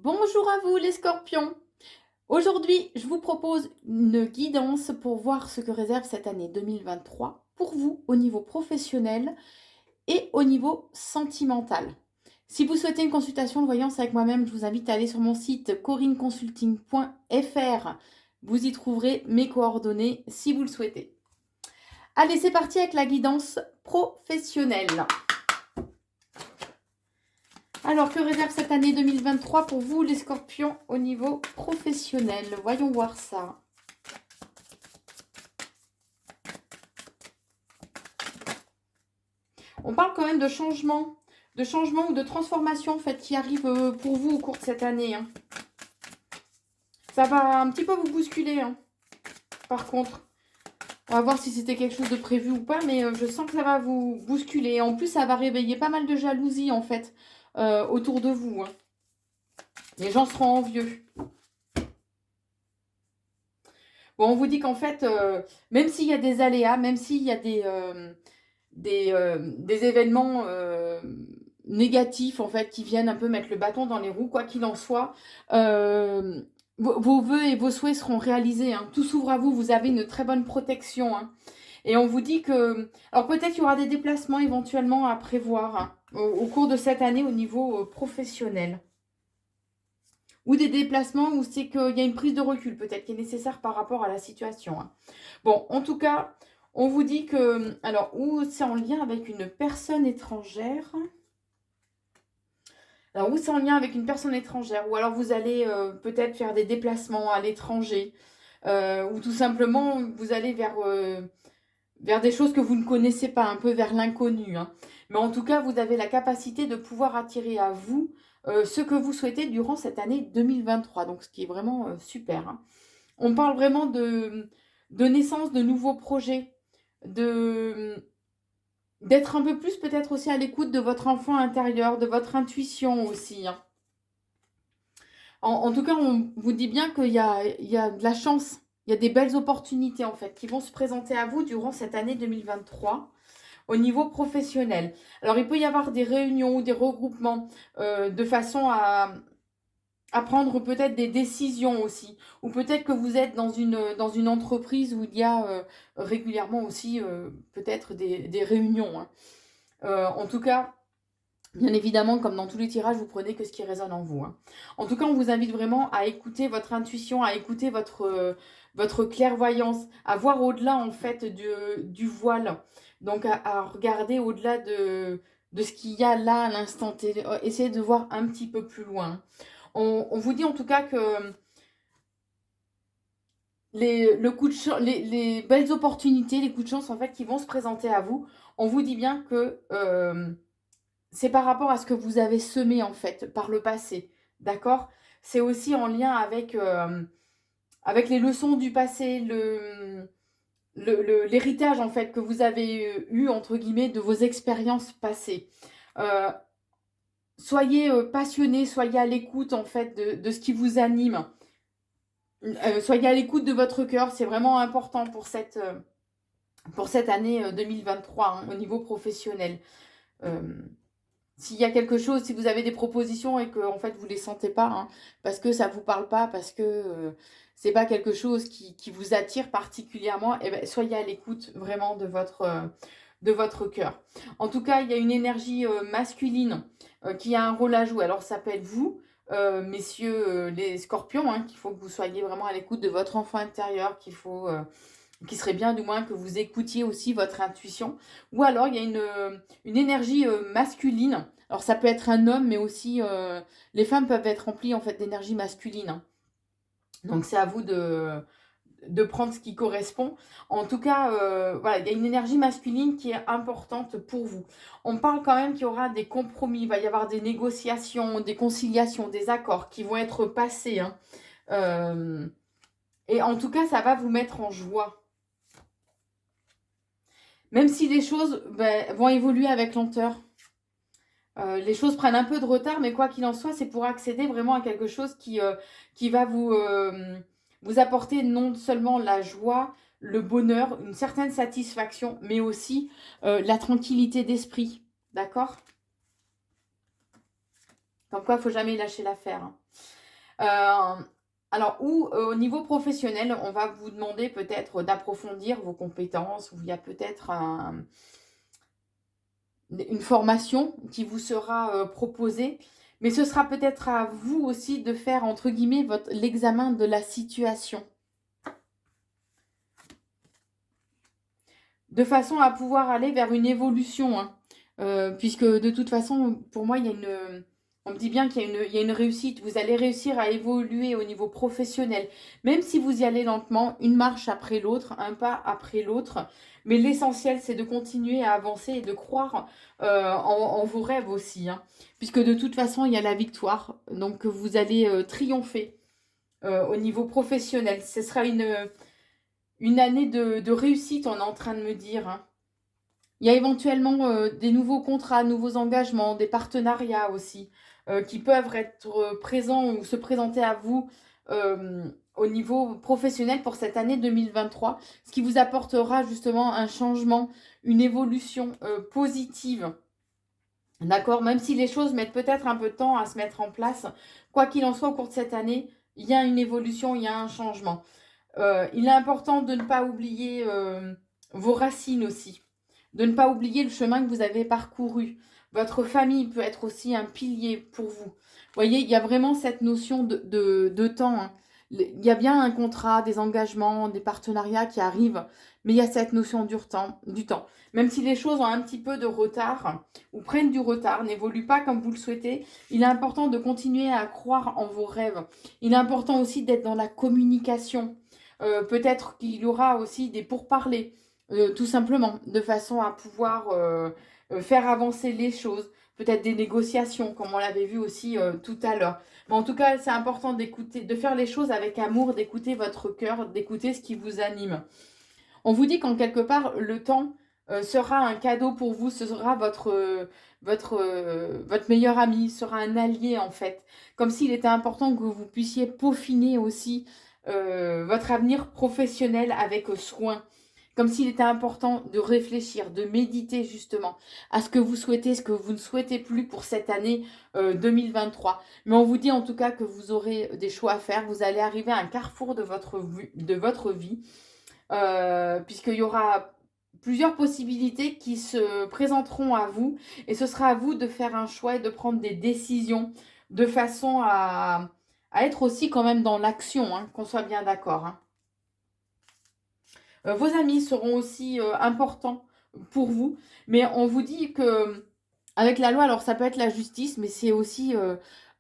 Bonjour à vous les scorpions. Aujourd'hui, je vous propose une guidance pour voir ce que réserve cette année 2023 pour vous au niveau professionnel et au niveau sentimental. Si vous souhaitez une consultation de voyance avec moi-même, je vous invite à aller sur mon site corinneconsulting.fr. Vous y trouverez mes coordonnées si vous le souhaitez. Allez, c'est parti avec la guidance professionnelle. Alors, que réserve cette année 2023 pour vous, les scorpions, au niveau professionnel? Voyons voir ça. On parle quand même de changement ou de transformation en fait, qui arrive pour vous au cours de cette année. Hein. Ça va un petit peu vous bousculer, hein. Par contre. On va voir si c'était quelque chose de prévu ou pas, mais je sens que ça va vous bousculer. En plus, ça va réveiller pas mal de jalousie, en fait, autour de vous. Hein. Les gens seront envieux. Bon, on vous dit qu'en fait, même s'il y a des aléas, même s'il y a des événements négatifs, en fait, qui viennent un peu mettre le bâton dans les roues, quoi qu'il en soit, vos vœux et vos souhaits seront réalisés. Hein. Tout s'ouvre à vous, vous avez une très bonne protection. Hein. Et on vous dit que... Alors peut-être qu'il y aura des déplacements éventuellement à prévoir hein, au cours de cette année au niveau professionnel. Ou des déplacements où c'est qu'il y a une prise de recul peut-être qui est nécessaire par rapport à la situation. Hein. Bon, en tout cas, on vous dit que... Alors, où c'est en lien avec une personne étrangère. Alors, où c'est en lien avec une personne étrangère. Ou alors vous allez peut-être faire des déplacements à l'étranger. Ou tout simplement, vous allez vers des choses que vous ne connaissez pas, un peu vers l'inconnu. Hein. Mais en tout cas, vous avez la capacité de pouvoir attirer à vous ce que vous souhaitez durant cette année 2023. Donc, ce qui est vraiment super. Hein. On parle vraiment de naissance de nouveaux projets, d'être un peu plus peut-être aussi à l'écoute de votre enfant intérieur, de votre intuition aussi. Hein. En tout cas, on vous dit bien qu'il y a de la chance, il y a des belles opportunités en fait qui vont se présenter à vous durant cette année 2023 au niveau professionnel. Alors, il peut y avoir des réunions ou des regroupements de façon à prendre peut-être des décisions aussi. Ou peut-être que vous êtes dans une entreprise où il y a régulièrement aussi peut-être des réunions. Hein. En tout cas, bien évidemment, comme dans tous les tirages, vous prenez que ce qui résonne en vous. Hein. En tout cas, on vous invite vraiment à écouter votre intuition, à écouter votre clairvoyance, à voir au-delà en fait du voile. Donc à regarder au-delà de ce qu'il y a là à l'instant T. Essayez de voir un petit peu plus loin. On vous dit en tout cas que le coup de les belles opportunités, les coups de chance en fait qui vont se présenter à vous, on vous dit bien que c'est par rapport à ce que vous avez semé en fait par le passé, d'accord? C'est aussi en lien avec les leçons du passé, l'héritage en fait que vous avez eu entre guillemets de vos expériences passées. Euh, Soyez passionné, soyez à l'écoute en fait de ce qui vous anime. Soyez à l'écoute de votre cœur, c'est vraiment important pour cette année 2023 hein, au niveau professionnel. Euh, S'il y a quelque chose, si vous avez des propositions et que en fait vous les sentez pas, hein, parce que ça vous parle pas, parce que c'est pas quelque chose qui vous attire particulièrement, eh ben, soyez à l'écoute vraiment de votre cœur. En tout cas, il y a une énergie masculine qui a un rôle à jouer. Alors ça peut être vous, messieurs les scorpions, hein, qu'il faut que vous soyez vraiment à l'écoute de votre enfant intérieur, qu'il serait bien du moins que vous écoutiez aussi votre intuition. Ou alors il y a une énergie masculine. Alors ça peut être un homme, mais aussi les femmes peuvent être remplies en fait d'énergie masculine. Hein. Donc c'est à vous de prendre ce qui correspond. En tout cas, voilà, il y a une énergie masculine qui est importante pour vous. On parle quand même qu'il y aura des compromis, il va y avoir des négociations, des conciliations, des accords qui vont être passés. Hein. Et en tout cas, ça va vous mettre en joie. Même si les choses vont évoluer avec lenteur. Les choses prennent un peu de retard, mais quoi qu'il en soit, c'est pour accéder vraiment à quelque chose qui va vous apporter non seulement la joie, le bonheur, une certaine satisfaction, mais aussi la tranquillité d'esprit. D'accord? Comme quoi, il ne faut jamais lâcher l'affaire. Hein. Alors, ou au niveau professionnel, on va vous demander peut-être d'approfondir vos compétences, ou il y a peut-être une formation qui vous sera proposée. Mais ce sera peut-être à vous aussi de faire, entre guillemets, l'examen de la situation. De façon à pouvoir aller vers une évolution. Hein. Puisque de toute façon, pour moi, on me dit bien qu'il y a une réussite. Vous allez réussir à évoluer au niveau professionnel. Même si vous y allez lentement, une marche après l'autre, un pas après l'autre. Mais l'essentiel, c'est de continuer à avancer et de croire en vos rêves aussi. Hein. Puisque de toute façon, il y a la victoire. Donc, vous allez triompher au niveau professionnel. Ce sera une année de réussite, on est en train de me dire. Hein. Il y a éventuellement des nouveaux contrats, nouveaux engagements, des partenariats aussi, qui peuvent être présents ou se présenter à vous au niveau professionnel pour cette année 2023, ce qui vous apportera justement un changement, une évolution positive. D'accord? Même si les choses mettent peut-être un peu de temps à se mettre en place, quoi qu'il en soit, au cours de cette année, il y a une évolution, il y a un changement. Il est important de ne pas oublier vos racines aussi, de ne pas oublier le chemin que vous avez parcouru. Votre famille peut être aussi un pilier pour vous. Vous voyez, il y a vraiment cette notion de temps. Hein. Il y a bien un contrat, des engagements, des partenariats qui arrivent, mais il y a cette notion du temps. Même si les choses ont un petit peu de retard ou prennent du retard, n'évoluent pas comme vous le souhaitez, il est important de continuer à croire en vos rêves. Il est important aussi d'être dans la communication. Peut-être qu'il y aura aussi des pourparlers, tout simplement, de façon à pouvoir faire avancer les choses. Peut-être des négociations, comme on l'avait vu aussi tout à l'heure. Mais en tout cas, c'est important d'écouter, de faire les choses avec amour, d'écouter votre cœur, d'écouter ce qui vous anime. On vous dit qu'en quelque part, le temps sera un cadeau pour vous, ce sera votre meilleur ami, sera un allié en fait. Comme s'il était important que vous puissiez peaufiner aussi votre avenir professionnel avec soin. Comme s'il était important de réfléchir, de méditer justement à ce que vous souhaitez, ce que vous ne souhaitez plus pour cette année 2023. Mais on vous dit en tout cas que vous aurez des choix à faire. Vous allez arriver à un carrefour de votre vie puisqu'il y aura plusieurs possibilités qui se présenteront à vous et ce sera à vous de faire un choix et de prendre des décisions de façon à être aussi quand même dans l'action, hein, qu'on soit bien d'accord. Hein. Vos amis seront aussi importants pour vous, mais on vous dit que avec la loi, alors ça peut être la justice, mais c'est aussi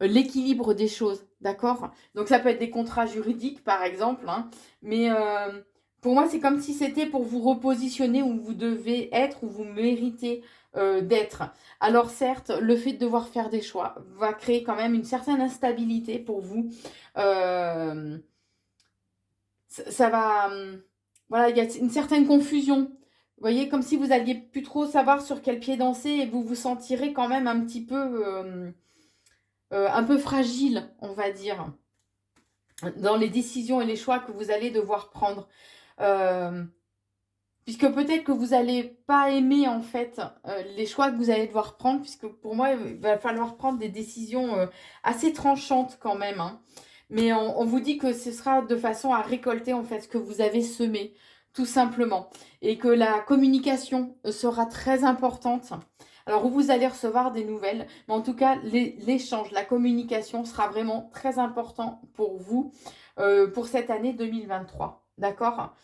l'équilibre des choses, d'accord? Donc ça peut être des contrats juridiques, par exemple, hein, mais pour moi, c'est comme si c'était pour vous repositionner où vous devez être, où vous méritez d'être. Alors certes, le fait de devoir faire des choix va créer quand même une certaine instabilité pour vous. Euh, ça va... voilà, il y a une certaine confusion. Vous voyez, comme si vous alliez plus trop savoir sur quel pied danser et vous vous sentirez quand même un peu fragile, on va dire, dans les décisions et les choix que vous allez devoir prendre. Puisque peut-être que vous n'allez pas aimer en fait les choix que vous allez devoir prendre, puisque pour moi, il va falloir prendre des décisions assez tranchantes quand même. Hein. Mais on vous dit que ce sera de façon à récolter en fait ce que vous avez semé, tout simplement. Et que la communication sera très importante. Alors, vous allez recevoir des nouvelles, mais en tout cas, l'échange, la communication sera vraiment très important pour vous pour cette année 2023. D'accord?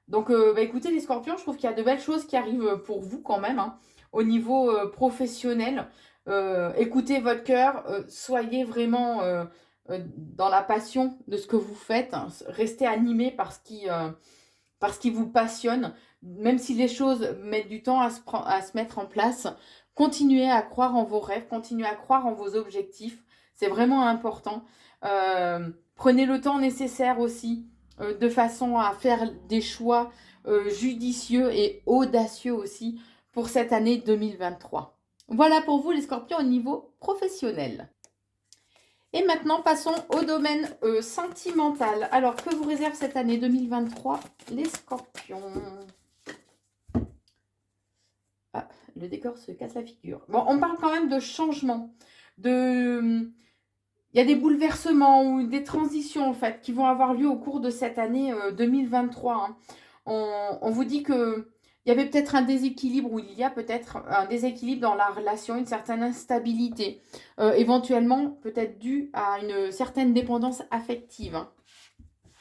Donc, écoutez les scorpions, je trouve qu'il y a de belles choses qui arrivent pour vous quand même, hein, au niveau professionnel. Écoutez votre cœur, soyez vraiment dans la passion de ce que vous faites, hein, restez animé par ce qui vous passionne, même si les choses mettent du temps à se mettre en place. Continuez à croire en vos rêves, continuez à croire en vos objectifs, c'est vraiment important. Prenez le temps nécessaire aussi de façon à faire des choix judicieux et audacieux aussi pour cette année 2023. Voilà pour vous les scorpions au niveau professionnel. Et maintenant, passons au domaine sentimental. Alors, que vous réserve cette année 2023, les scorpions? Ah, le décor se casse la figure. Bon, on parle quand même de changement, de il y a des bouleversements ou des transitions en fait qui vont avoir lieu au cours de cette année 2023. Hein. On vous dit que il y avait peut-être un déséquilibre ou il y a peut-être un déséquilibre dans la relation, une certaine instabilité, éventuellement peut-être due à une certaine dépendance affective. Hein.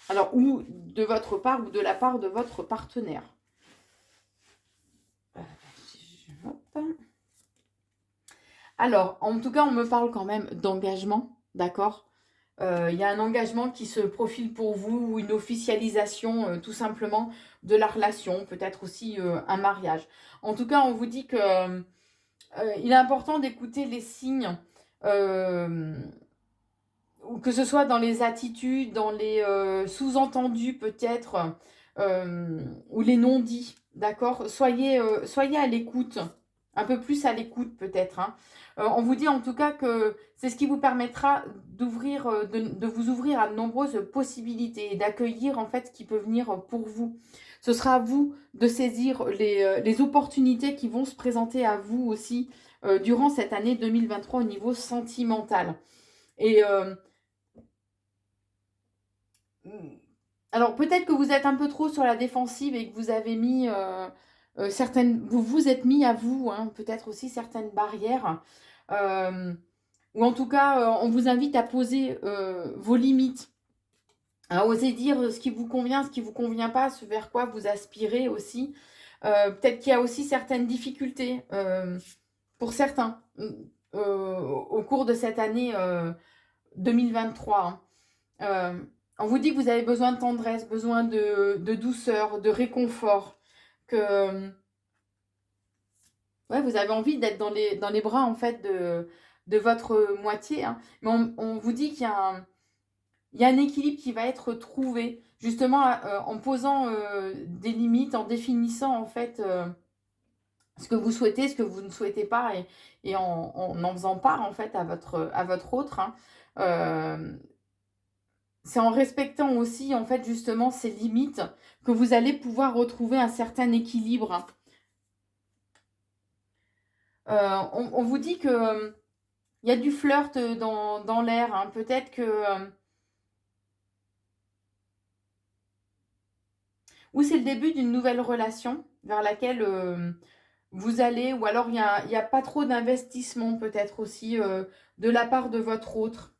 Alors, ou de votre part ou de la part de votre partenaire. Alors, en tout cas, on me parle quand même d'engagement, d'accord? Il y a un engagement qui se profile pour vous, ou une officialisation tout simplement de la relation, peut-être aussi un mariage. En tout cas, on vous dit que il est important d'écouter les signes, ou que ce soit dans les attitudes, dans les sous-entendus peut-être, ou les non-dits, d'accord? Soyez à l'écoute, un peu plus à l'écoute peut-être. Hein. On vous dit en tout cas que c'est ce qui vous permettra d'ouvrir, de vous ouvrir à de nombreuses possibilités et d'accueillir en fait ce qui peut venir pour vous. Ce sera à vous de saisir les opportunités qui vont se présenter à vous aussi durant cette année 2023 au niveau sentimental. Et alors peut-être que vous êtes un peu trop sur la défensive et que vous avez mis certaines, vous vous êtes mis à vous, hein, peut-être aussi certaines barrières, ou en tout cas, on vous invite à poser vos limites, à oser dire ce qui vous convient, ce qui vous convient pas, ce vers quoi vous aspirez aussi. Peut-être qu'il y a aussi certaines difficultés pour certains au cours de cette année 2023. Hein. On vous dit que vous avez besoin de tendresse, besoin de douceur, de réconfort, que ouais, vous avez envie d'être dans les bras en fait de votre moitié. Hein. Mais on vous dit qu'il y a un équilibre qui va être trouvé, justement en posant des limites, en définissant en fait ce que vous souhaitez, ce que vous ne souhaitez pas, et en faisant part en fait à votre autre. Hein. C'est en respectant aussi, en fait, justement, ces limites que vous allez pouvoir retrouver un certain équilibre. On vous dit que il y a du flirt dans l'air. Hein. Peut-être que... ou c'est le début d'une nouvelle relation vers laquelle vous allez, ou alors il y a pas trop d'investissement peut-être aussi de la part de votre autre.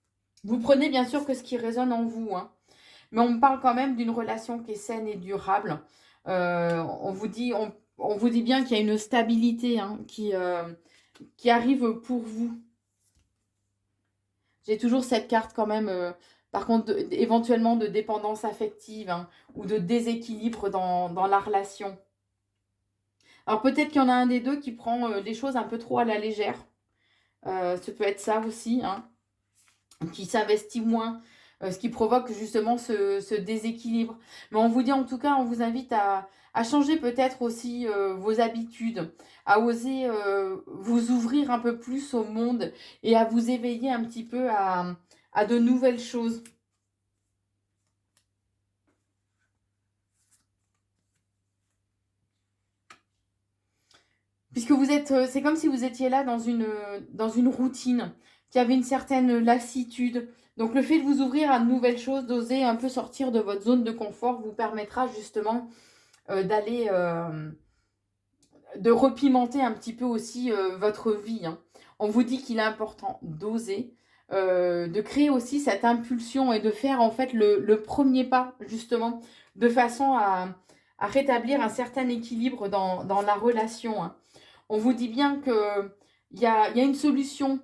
Vous prenez bien sûr que ce qui résonne en vous, hein. Mais on me parle quand même d'une relation qui est saine et durable. On vous dit bien qu'il y a une stabilité hein, qui arrive pour vous. J'ai toujours cette carte quand même, par contre, éventuellement de dépendance affective hein, ou de déséquilibre dans la relation. Alors peut-être qu'il y en a un des deux qui prend les choses un peu trop à la légère. Ça peut être ça aussi, hein, qui s'investit moins, ce qui provoque justement ce déséquilibre. Mais on vous dit en tout cas, on vous invite à changer peut-être aussi vos habitudes, à oser vous ouvrir un peu plus au monde et à vous éveiller un petit peu à de nouvelles choses. Puisque vous êtes, c'est comme si vous étiez là dans une routine, qu'il y avait une certaine lassitude. Donc le fait de vous ouvrir à de nouvelles choses, d'oser un peu sortir de votre zone de confort, vous permettra justement d'aller, de repimenter un petit peu aussi votre vie. Hein. On vous dit qu'il est important d'oser, de créer aussi cette impulsion et de faire en fait le premier pas justement, de façon à rétablir un certain équilibre dans la relation. Hein. On vous dit bien qu'il y a une solution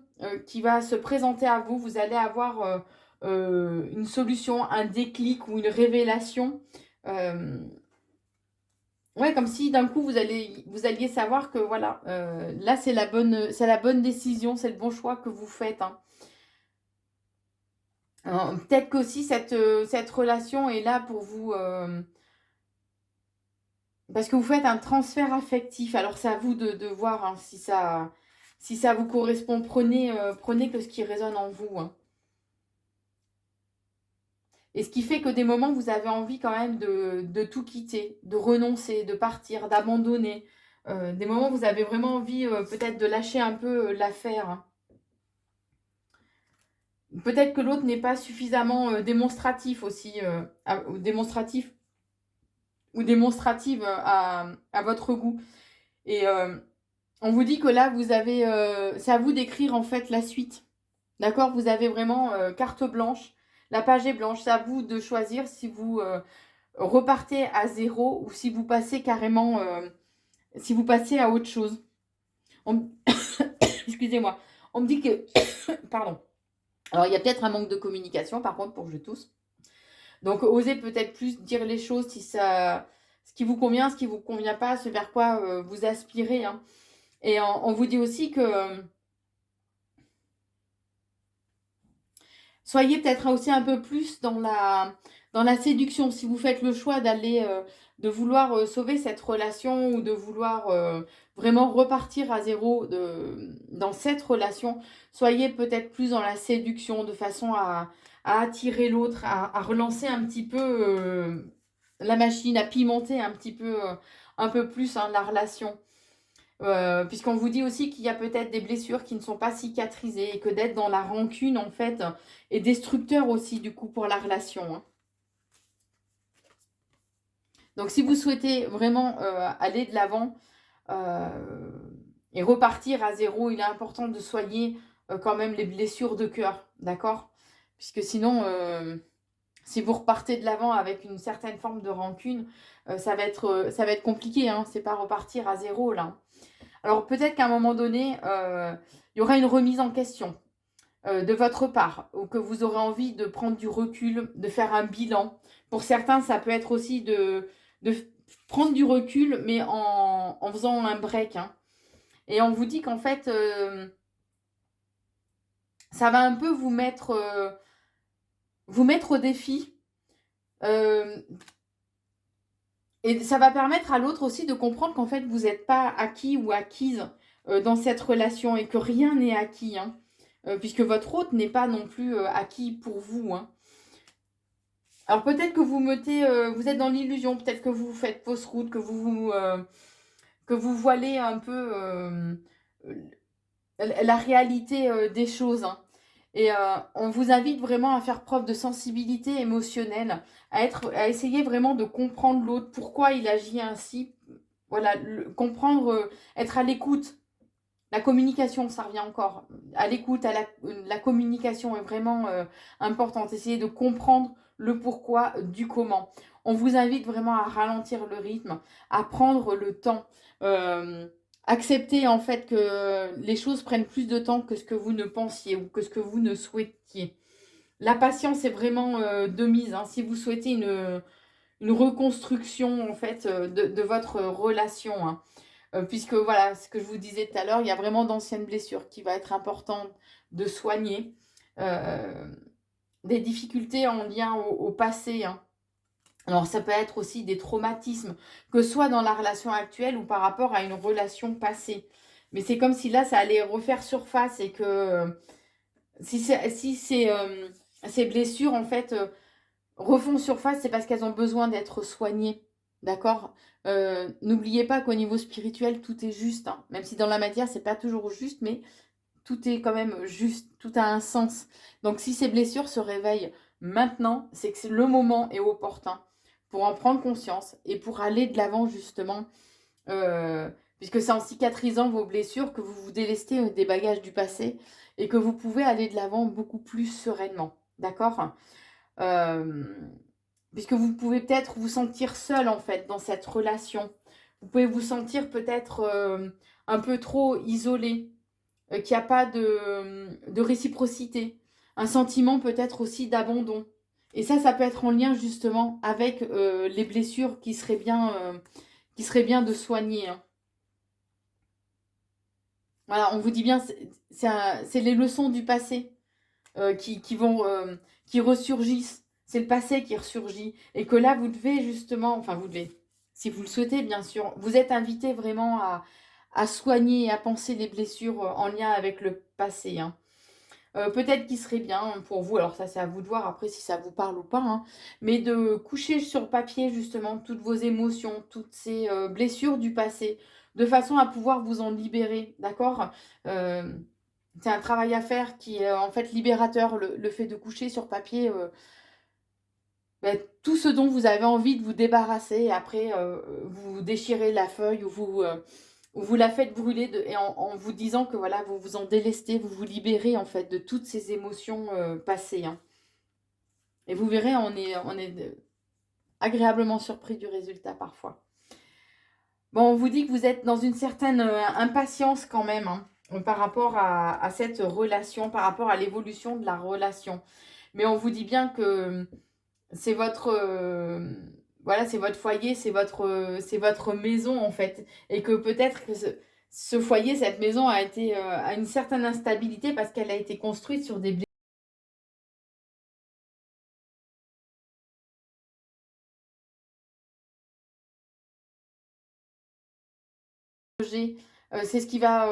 qui va se présenter à vous. Vous allez avoir une solution, un déclic ou une révélation. Ouais, comme si d'un coup vous alliez savoir que voilà, là c'est la bonne décision, c'est le bon choix que vous faites. Hein. Peut-être qu'aussi cette relation est là pour vous. Parce que vous faites un transfert affectif. Alors, c'est à vous de voir hein, si ça vous correspond. Prenez que ce qui résonne en vous. Hein. Et ce qui fait que des moments, vous avez envie quand même de tout quitter, de renoncer, de partir, d'abandonner. Des moments où vous avez vraiment envie peut-être de lâcher un peu l'affaire. Hein. peut-être que l'autre n'est pas suffisamment démonstratif aussi, ou démonstratif ou démonstrative à votre goût. Et on vous dit que là, vous avez, c'est à vous d'écrire en fait la suite. D'accord? Vous avez vraiment carte blanche. La page est blanche. C'est à vous de choisir si vous repartez à zéro ou si vous passez carrément, si vous passez à autre chose. Excusez-moi. On me dit que, pardon. Alors, il y a peut-être un manque de communication, par contre, pour que je tousse. Donc, osez peut-être plus dire les choses si ça, ce qui vous convient, ce qui vous convient pas, ce vers quoi vous aspirez. Hein. Et on vous dit aussi que soyez peut-être aussi un peu plus dans la séduction. Si vous faites le choix d'aller, de vouloir sauver cette relation ou de vouloir vraiment repartir à zéro dans cette relation, soyez peut-être plus dans la séduction de façon à attirer l'autre, à relancer un petit peu la machine, à pimenter un peu plus hein, la relation. Puisqu'on vous dit aussi qu'il y a peut-être des blessures qui ne sont pas cicatrisées et que d'être dans la rancune, en fait, est destructeur aussi, du coup, pour la relation. Hein. Donc, si vous souhaitez vraiment aller de l'avant et repartir à zéro, il est important de soigner quand même les blessures de cœur, d'accord? Puisque sinon, si vous repartez de l'avant avec une certaine forme de rancune, ça va être compliqué, hein. C'est pas repartir à zéro, là. Alors peut-être qu'à un moment donné, il y aura une remise en question de votre part, ou que vous aurez envie de prendre du recul, de faire un bilan. Pour certains, ça peut être aussi de prendre du recul, mais en faisant un break. Hein. Et on vous dit qu'en fait, ça va un peu vous mettre au défi. Et ça va permettre à l'autre aussi de comprendre qu'en fait, vous n'êtes pas acquis ou acquise dans cette relation et que rien n'est acquis. Hein, puisque votre hôte n'est pas non plus acquis pour vous. Hein. Alors peut-être que vous êtes dans l'illusion, peut-être que vous faites fausse route, que vous voilez un peu la réalité des choses. Hein. Et on vous invite vraiment à faire preuve de sensibilité émotionnelle, à essayer vraiment de comprendre l'autre, pourquoi il agit ainsi. Voilà, comprendre, être à l'écoute. La communication, ça revient encore. À l'écoute, la communication est vraiment importante. Essayez de comprendre le pourquoi du comment. On vous invite vraiment à ralentir le rythme, à prendre le temps. Accepter en fait que les choses prennent plus de temps que ce que vous ne pensiez ou que ce que vous ne souhaitiez. La patience est vraiment de mise. Hein. Si vous souhaitez une reconstruction en fait de votre relation, hein. Puisque voilà, ce que je vous disais tout à l'heure, il y a vraiment d'anciennes blessures qui va être important de soigner. Euh, des difficultés en lien au passé. Hein. Alors ça peut être aussi des traumatismes, que ce soit dans la relation actuelle ou par rapport à une relation passée. Mais c'est comme si là, ça allait refaire surface et que si ces blessures, en fait, refont surface, c'est parce qu'elles ont besoin d'être soignées. D'accord. N'oubliez pas qu'au niveau spirituel, tout est juste. Hein. Même si dans la matière, c'est pas toujours juste, mais tout est quand même juste. Tout a un sens. Donc si ces blessures se réveillent maintenant, c'est que le moment est opportun pour en prendre conscience et pour aller de l'avant justement. Puisque c'est en cicatrisant vos blessures que vous vous délestez des bagages du passé et que vous pouvez aller de l'avant beaucoup plus sereinement. D'accord. euh, Puisque vous pouvez peut-être vous sentir seul en fait dans cette relation. Vous pouvez vous sentir peut-être un peu trop isolé, qu'il n'y a pas de réciprocité. Un sentiment peut-être aussi d'abandon. Et ça peut être en lien justement avec les blessures qui seraient bien de soigner. Hein. Voilà, on vous dit bien, c'est les leçons du passé qui ressurgissent. C'est le passé qui ressurgit. Et que là, vous devez justement, enfin vous devez, si vous le souhaitez bien sûr, vous êtes invité vraiment à soigner et à penser les blessures en lien avec le passé. Hein. Peut-être qu'il serait bien pour vous, alors ça c'est à vous de voir après si ça vous parle ou pas, hein, mais de coucher sur papier justement toutes vos émotions, toutes ces blessures du passé, de façon à pouvoir vous en libérer, d'accord. C'est un travail à faire qui est en fait libérateur. Le fait de coucher sur papier ben, tout ce dont vous avez envie de vous débarrasser. Et après, vous déchirez la feuille ou vous la faites brûler et en vous disant que voilà, vous vous en délestez, vous vous libérez en fait de toutes ces émotions passées. Hein. Et vous verrez, on est agréablement surpris du résultat parfois. Bon, on vous dit que vous êtes dans une certaine impatience quand même hein, par rapport à cette relation, par rapport à l'évolution de la relation. Mais on vous dit bien que c'est votre, voilà, c'est votre foyer, c'est votre maison en fait. Et que peut-être que ce foyer, cette maison a été à une certaine instabilité parce qu'elle a été construite sur des blessés. C'est ce qui va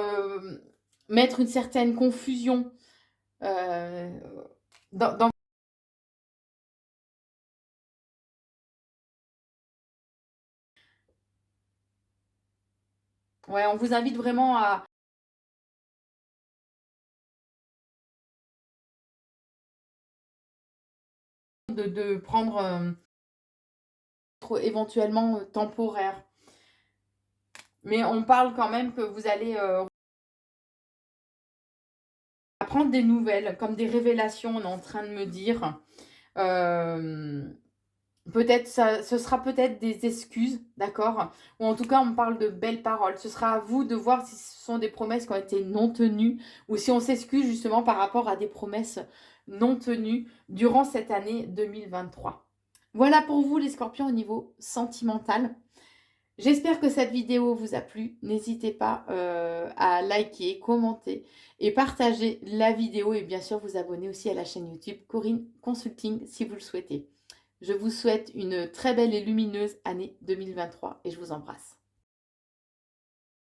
mettre une certaine confusion euh, dans ouais, on vous invite vraiment à de prendre éventuellement temporaire. Mais on parle quand même que vous allez apprendre des nouvelles, comme des révélations, on est en train de me dire. Euh, peut-être ce sera peut-être des excuses, d'accord? Ou en tout cas, on parle de belles paroles. Ce sera à vous de voir si ce sont des promesses qui ont été non tenues ou si on s'excuse justement par rapport à des promesses non tenues durant cette année 2023. Voilà pour vous les scorpions au niveau sentimental. J'espère que cette vidéo vous a plu. N'hésitez pas à liker, commenter et partager la vidéo et bien sûr vous abonner aussi à la chaîne YouTube Corinne Consulting si vous le souhaitez. Je vous souhaite une très belle et lumineuse année 2023 et je vous embrasse.